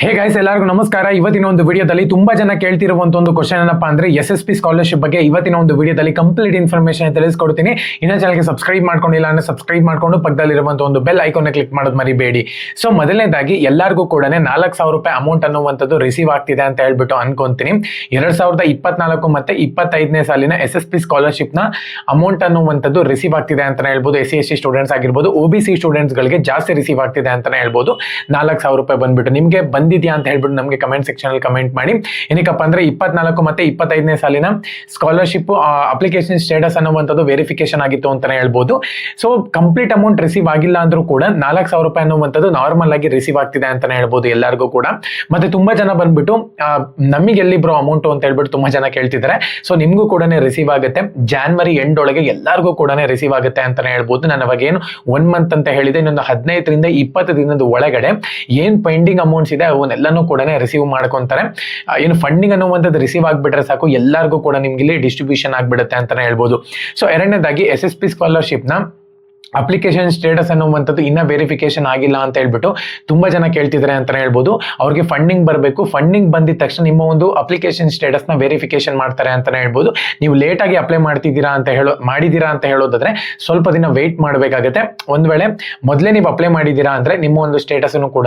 Hey guys, ಎಲ್ಲರಿಗೂ ನಮಸ್ಕಾರ. ಇವತ್ತಿನ ಒಂದು ವಿಡಿಯೋದಲ್ಲಿ ತುಂಬಾ ಜನ ಕೇಳ್ತಿರುವಂತ ಒಂದು ಕ್ವಶನ್ ಏನಪ್ಪಾ ಅಂದ್ರೆ SSP ಸ್ಕಾಲರ್ಶಿಪ್ ಬಗ್ಗೆ ಇವತ್ತಿನ ಒಂದು ವಿಡಿಯೋದಲ್ಲಿ ಕಂಪ್ಲೀಟ್ ಇನ್ಫಾರ್ಮೇಶನ್ ತಿಳಿಸ್ಕೊಡ್ತೀನಿ. ಇನ್ನ ಚಾನಲ್ಗೆ ಸಬ್ಸ್ಕ್ರೈಬ್ ಮಾಡ್ಕೊಂಡಿಲ್ಲ ಅಂದ್ರೆ ಸಬ್ಸ್ಕ್ರೈಬ್ ಮಾಡ್ಕೊಂಡು ಪಕ್ಕದಲ್ಲಿರುವಂತ ಒಂದು ಬೆಲ್ ಐಕಾನ್ ಕ್ಲಿಕ್ ಮಾಡೋದು ಮರಿಬೇಡಿ. ಸೊ ಮೊದಲನೇದಾಗಿ ಎಲ್ಲರಿಗೂ ಕೂಡ 4,000 ರೂಪಾಯಿ ಅಮೌಂಟ್ ಅನ್ನುವಂಥದ್ದು ರಿಸೀವ್ ಆಗ್ತಿದೆ ಅಂತ ಹೇಳ್ಬಿಟ್ಟು ಅನ್ಕೊಂತೀನಿ. 2024 ಮತ್ತೆ 25ನೇ ಸಾಲಿನ SSP ಸ್ಕಾಲರ್ಶಿಪ್ ನ ಅಮೌಂಟ್ ಅನ್ನುವಂಥದ್ದು ರಿಸೀವ್ ಆಗ್ತಿದೆ ಅಂತಾನೆ ಹೇಳ್ಬೋದು. SC/ST ಸ್ಟೂಡೆಂಟ್ಸ್ ಆಗಿರ್ಬೋದು, OBC ಸ್ಟೂಡೆಂಟ್ಸ್ ಗಳಿಗೆ ಜಾಸ್ತಿ ರಿಸೀವ್ ಆಗ್ತಿದೆ ಅಂತಾನೆ ಹೇಳ್ಬೋದು. 4,000 ರೂಪಾಯಿ ಬಂದ್ಬಿಟ್ಟು ನಿಮ್ಗೆ ಬಂದಿದ್ಯಾ ಅಂತ ಹೇಳ್ಬಿಟ್ಟು ನಮಗೆ ಕಮೆಂಟ್ ಸೆಕ್ಷನ್ ಅಲ್ಲಿ ಕಮೆಂಟ್ ಮಾಡಿ. ಏನಕ್ಕಪ್ಪ ಅಂದ್ರೆ 24 ಮತ್ತೆ 25ನೇ ಸಾಲಿನ ಸ್ಕಾಲರ್ಶಿಪ್ ಅಪ್ಲಿಕೇಶನ್ ಸ್ಟೇಟಸ್ ಅನ್ನುವಂಥದ್ದು ವೆರಿಫಿಕೇಶನ್ ಆಗಿತ್ತು ಅಂತಾನೆ ಹೇಳ್ಬೋದು. ಸೊ ಕಂಪ್ಲೀಟ್ ಅಮೌಂಟ್ ರಿಸೀವ್ ಆಗಿಲ್ಲ ಅಂದ್ರೂ ಕೂಡ 4,000 ರೂಪಾಯಿ ಅನ್ನುವಂಥದ್ದು ನಾರ್ಮಲ್ ಆಗಿ ರಿಸೀವ್ ಆಗ್ತಿದೆ ಅಂತಾನೆ ಹೇಳ್ಬೋದು ಎಲ್ಲರಿಗೂ ಕೂಡ. ಮತ್ತೆ ತುಂಬಾ ಜನ ಬಂದ್ಬಿಟ್ಟು ನಮಗೆ ಎಲ್ಲಿ ಬ್ರೋ ಅಮೌಂಟ್ ಅಂತ ಹೇಳ್ಬಿಟ್ಟು ತುಂಬಾ ಜನ ಕೇಳ್ತಿದ್ದಾರೆ. ಸೊ ನಿಮ್ಗೂ ಕೂಡ ರಿಸೀವ್ ಆಗುತ್ತೆ. ಜಾನ್ವರಿ ಎಂಡ್ ಒಳಗೆ ಎಲ್ಲರಿಗೂ ಕೂಡ ರಿಸೀವ್ ಆಗುತ್ತೆ ಅಂತಾನೆ ಹೇಳ್ಬೋದು. ನಾನು ಅವಾಗ ಏನು 1 ಮಂತ್ ಅಂತ ಹೇಳಿದೆ, ಇನ್ನೊಂದು 15ರಿಂದ 20 ದಿನದ ಒಳಗಡೆ ಏನ್ ಪೆಂಡಿಂಗ್ ಅಮೌಂಟ್ಸ್ ಇದೆ ಅವನ್ನೆಲ್ಲಾನು ಕೂಡ ರಿಸೀವ್ ಮಾಡ್ಕೊಂತಾರೆ. ಏನು ಫಂಡಿಂಗ್ ಅನ್ನುವಂಥದ್ದು ರಿಸೀವ್ ಆಗ್ಬಿಟ್ರೆ ಸಾಕು, ಎಲ್ಲರಿಗೂ ಕೂಡ ನಿಮ್ಗೆ ಇಲ್ಲಿ ಡಿಸ್ಟ್ರಿಬ್ಯೂಷನ್ ಆಗ್ಬಿಡುತ್ತೆ ಅಂತಾನೆ ಹೇಳ್ಬೋದು. ಸೊ ಎರಡನೇದಾಗಿ SSP ಸ್ಕಾಲರ್ಶಿಪ್ ನ ಅಪ್ಲಿಕೇಶನ್ ಸ್ಟೇಟಸ್ ಅನ್ನುವಂಥದ್ದು ಇನ್ನ ವೆರಿಫಿಕೇಶನ್ ಆಗಿಲ್ಲ ಅಂತ ಹೇಳ್ಬಿಟ್ಟು ತುಂಬಾ ಜನ ಕೇಳ್ತಿದ್ದಾರೆ ಅಂತಾನೆ ಹೇಳ್ಬೋದು. ಅವ್ರಿಗೆ ಫಂಡಿಂಗ್ ಬರಬೇಕು. ಫಂಡಿಂಗ್ ಬಂದಿದ ತಕ್ಷಣ ನಿಮ್ಮ ಒಂದು ಅಪ್ಲಿಕೇಶನ್ ಸ್ಟೇಟಸ್ ನ ವೆರಿಫಿಕೇಶನ್ ಮಾಡ್ತಾರೆ ಅಂತಾನೆ ಹೇಳ್ಬೋದು. ನೀವು ಲೇಟ್ ಆಗಿ ಅಪ್ಲೈ ಮಾಡಿದ್ದೀರಾ ಅಂತ ಹೇಳೋದಾದ್ರೆ ಸ್ವಲ್ಪ ದಿನ ವೇಟ್ ಮಾಡಬೇಕಾಗುತ್ತೆ. ಒಂದ್ ವೇಳೆ ಮೊದಲೇ ನೀವು ಅಪ್ಲೈ ಮಾಡಿದ್ದೀರಾ ಅಂದ್ರೆ ನಿಮ್ಮ ಒಂದು ಸ್ಟೇಟಸ್ ಅನ್ನು ಕೂಡ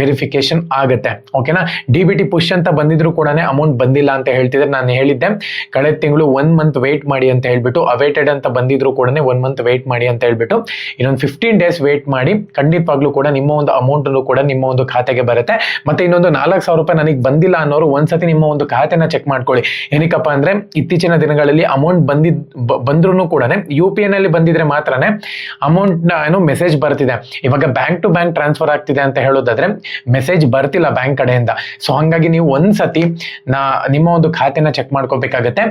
ವೆರಿಫಿಕೇಶನ್ ಆಗುತ್ತೆ. ಓಕೆನಾ. DBT ಪುಷ್ ಅಂತ ಬಂದಿದ್ರು ಕೂಡ ಅಮೌಂಟ್ ಬಂದಿಲ್ಲ ಅಂತ ಹೇಳ್ತಿದ್ರೆ ನಾನು ಹೇಳಿದ್ದೆ ಕಳೆದ ತಿಂಗಳು 1 ಮಂತ್ ವೇಟ್ ಮಾಡಿ ಅಂತ ಹೇಳ್ಬಿಟ್ಟು, ಅವೇಟೆಡ್ ಅಂತ ಬಂದಿದ್ರು ಕೂಡ 1 ಮಂತ್ ವೇಟ್ ಮಾಡಿ ಅಂತ ಹೇಳ್ಬಿಟ್ಟು ಇನ್ನೊಂದು 15 ಡೇಸ್ ವೇಟ್ ಮಾಡಿ ಖಂಡಿತವಾಗ್ಲೂ ಕೂಡ ನಿಮ್ಮ ಒಂದು ಅಮೌಂಟ್ ಕೂಡ ನಿಮ್ಮ ಒಂದು ಖಾತೆಗೆ ಬರುತ್ತೆ. ಮತ್ತೆ ಇನ್ನೊಂದು 4,000 ರೂಪಾಯಿ ನನಗೆ ಬಂದಿಲ್ಲ ಅನ್ನೋರು ಒಂದ್ಸತಿ ನಿಮ್ಮ ಒಂದು ಖಾತೆನ ಚೆಕ್ ಮಾಡ್ಕೊಳ್ಳಿ. ಏನಕ್ಕಪ್ಪ ಅಂದ್ರೆ ಇತ್ತೀಚಿನ ದಿನಗಳಲ್ಲಿ ಅಮೌಂಟ್ ಬಂದ್ರೂ ಕೂಡ UPI ನಲ್ಲಿ ಬಂದಿದ್ರೆ ಮಾತ್ರನೇ ಅಮೌಂಟ್ ಏನು ಮೆಸೇಜ್ ಬರ್ತಿದೆ. ಇವಾಗ ಬ್ಯಾಂಕ್ ಟು ಬ್ಯಾಂಕ್ ಟ್ರಾನ್ಸ್ಫರ್ ಆಗ್ತಿದೆ ಅಂತ ಹೇಳೋದಾದ್ರೆ ಮೆಸೇಜ್ ಬರ್ತಿಲ್ಲ ಬ್ಯಾಂಕ್ ಕಡೆಯಿಂದ. ಸೊ ಹಂಗಾಗಿ ನೀವು ಒಂದ್ಸತಿ ನಿಮ್ಮ ಒಂದು ಖಾತೆನ ಚೆಕ್ ಮಾಡ್ಕೋಬೇಕಾಗತ್ತೆ.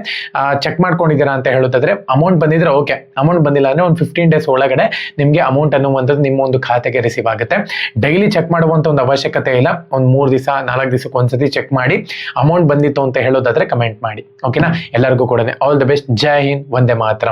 ಚೆಕ್ ಮಾಡ್ಕೊಂಡಿದ್ದೀರಾ ಅಂತ ಹೇಳೋದಾದ್ರೆ ಅಮೌಂಟ್ ಬಂದಿದ್ರೆ ಓಕೆ, ಅಮೌಂಟ್ ಬಂದಿಲ್ಲ ಅಂದ್ರೆ ಒಂದು 15 ಡೇಸ್ ಒಳಗಡೆ ನಿಮ್ಗೆ ಅಮೌಂಟ್ ಅನ್ನುವಂಥದ್ದು ನಿಮ್ಮ ಒಂದು ಖಾತೆಗೆ ರಿಸೀವ್ ಆಗುತ್ತೆ. ಡೈಲಿ ಚೆಕ್ ಮಾಡುವಂತ ಒಂದು ಅವಶ್ಯಕತೆ ಇಲ್ಲ. ಒಂದು 3 ದಿವಸ 4 ದಿವಸಕ್ಕೆ ಒಂದ್ಸತಿ ಚೆಕ್ ಮಾಡಿ ಅಮೌಂಟ್ ಬಂದಿತ್ತು ಅಂತ ಹೇಳೋದಾದ್ರೆ ಕಮೆಂಟ್ ಮಾಡಿ. ಓಕೆನಾ. ಎಲ್ಲರಿಗೂ ಕೂಡ all the best. Jai Hind, Vande Mataram.